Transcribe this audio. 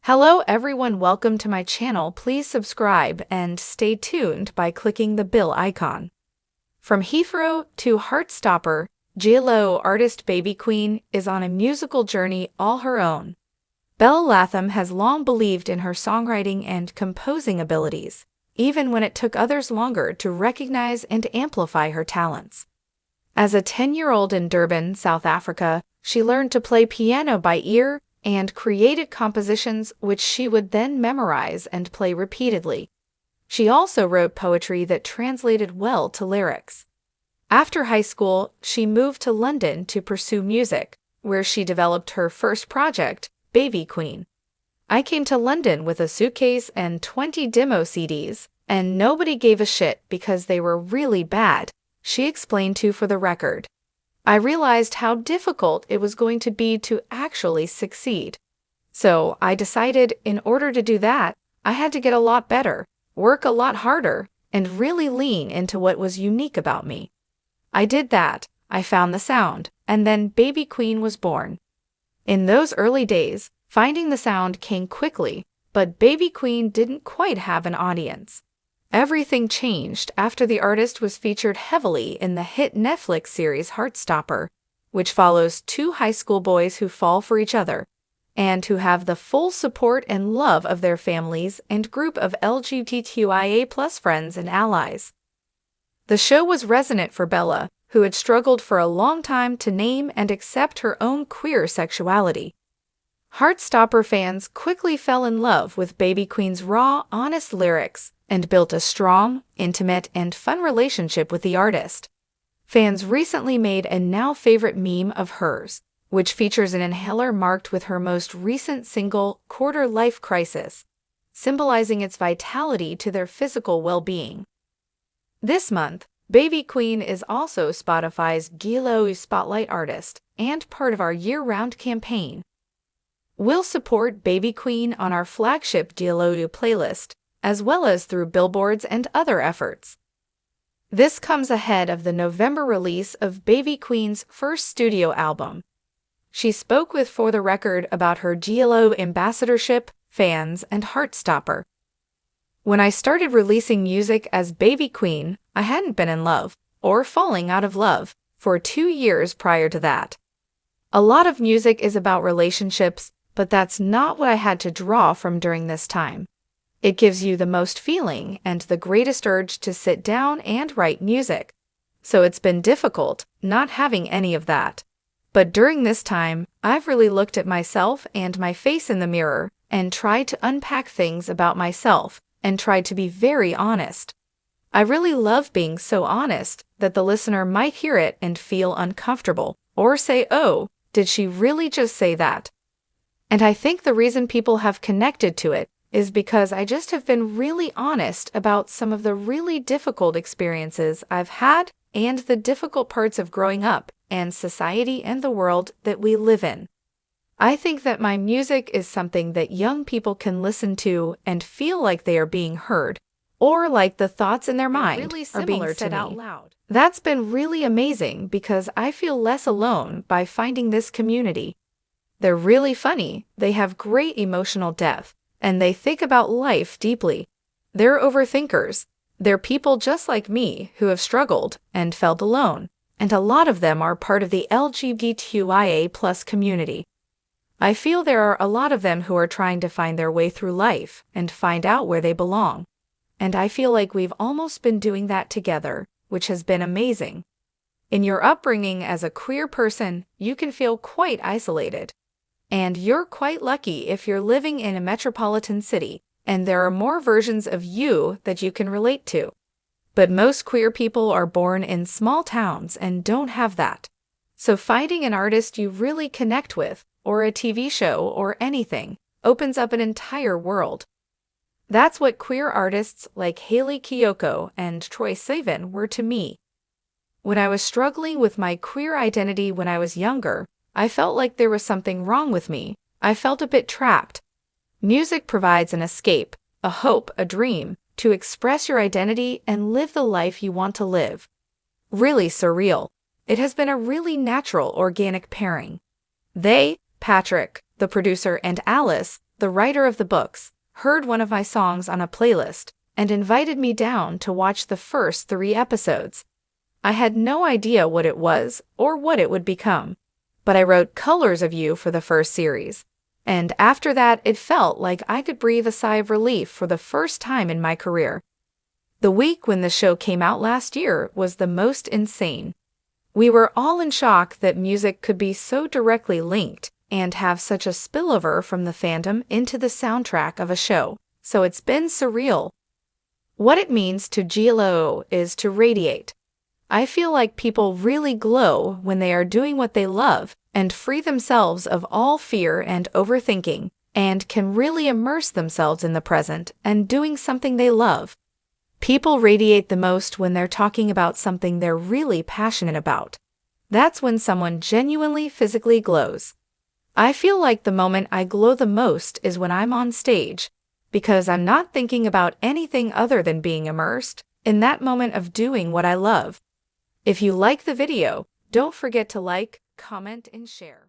Hello everyone, welcome to my channel. Please subscribe and stay tuned by clicking the bell icon. From Heathrow to Heartstopper, J.Lo artist Baby Queen is on a musical journey all her own. Bella Latham has long believed in her songwriting and composing abilities, even when it took others longer to recognize and amplify her talents. As a 10-year-old in Durban, South Africa, she learned to play piano by ear and created compositions which she would then memorize and play repeatedly. She also wrote poetry that translated well to lyrics. After high school, she moved to London to pursue music, where she developed her first project, Baby Queen. "I came to London with a suitcase and 20 demo CDs, and nobody gave a shit because they were really bad," she explained to For the Record. "I realized how difficult it was going to be to actually succeed. So I decided in order to do that, I had to get a lot better, work a lot harder, and really lean into what was unique about me. I did that, I found the sound, and then Baby Queen was born." In those early days, finding the sound came quickly, but Baby Queen didn't quite have an audience. Everything changed after the artist was featured heavily in the hit Netflix series Heartstopper, which follows two high school boys who fall for each other and who have the full support and love of their families and group of LGBTQIA+ friends and allies. The show was resonant for Bella, who had struggled for a long time to name and accept her own queer sexuality. Heartstopper fans quickly fell in love with Baby Queen's raw, honest lyrics and built a strong, intimate, and fun relationship with the artist. Fans recently made a now-favorite meme of hers, which features an inhaler marked with her most recent single, Quarter Life Crisis, symbolizing its vitality to their physical well-being. This month, Baby Queen is also Spotify's J.Lo Spotlight Artist and part of our year-round campaign. We'll support Baby Queen on our flagship J.Lo playlist, as well as through billboards and other efforts. This comes ahead of the November release of Baby Queen's first studio album. She spoke with For the Record about her J.Lo ambassadorship, fans, and Heartstopper. "When I started releasing music as Baby Queen, I hadn't been in love, or falling out of love, for 2 years prior to that. A lot of music is about relationships, but that's not what I had to draw from during this time. It gives you the most feeling and the greatest urge to sit down and write music. So it's been difficult not having any of that. But during this time, I've really looked at myself and my face in the mirror and tried to unpack things about myself and tried to be very honest. I really love being so honest that the listener might hear it and feel uncomfortable or say, 'Oh, did she really just say that?' And I think the reason people have connected to it is because I just have been really honest about some of the really difficult experiences I've had and the difficult parts of growing up and society and the world that we live in. I think that my music is something that young people can listen to and feel like they are being heard, or like the thoughts in their mind are being said out loud. That's been really amazing because I feel less alone by finding this community. They're really funny, they have great emotional depth, and they think about life deeply. They're overthinkers. They're people just like me who have struggled and felt alone, and a lot of them are part of the LGBTQIA+ community. I feel there are a lot of them who are trying to find their way through life and find out where they belong. And I feel like we've almost been doing that together, which has been amazing. In your upbringing as a queer person, you can feel quite isolated. And you're quite lucky if you're living in a metropolitan city and there are more versions of you that you can relate to. But most queer people are born in small towns and don't have that. So finding an artist you really connect with, or a TV show or anything, opens up an entire world. That's what queer artists like Hayley Kiyoko and Troye Sivan were to me. When I was struggling with my queer identity when I was younger, I felt like there was something wrong with me. I felt a bit trapped. Music provides an escape, a hope, a dream, to express your identity and live the life you want to live. Really surreal. It has been a really natural, organic pairing. They, Patrick, the producer, and Alice the writer of the books, heard one of my songs on a playlist and invited me down to watch the first 3 episodes. I had no idea what it was or what it would become, but I wrote Colors of You for the first series. And after that, it felt like I could breathe a sigh of relief for the first time in my career. The week when the show came out last year was the most insane. We were all in shock that music could be so directly linked and have such a spillover from the fandom into the soundtrack of a show, so it's been surreal. What it means to glow is to radiate. I feel like people really glow when they are doing what they love and free themselves of all fear and overthinking, and can really immerse themselves in the present and doing something they love. People radiate the most when they're talking about something they're really passionate about. That's when someone genuinely physically glows. I feel like the moment I glow the most is when I'm on stage, because I'm not thinking about anything other than being immersed in that moment of doing what I love. If you like the video, don't forget to like, comment, and share.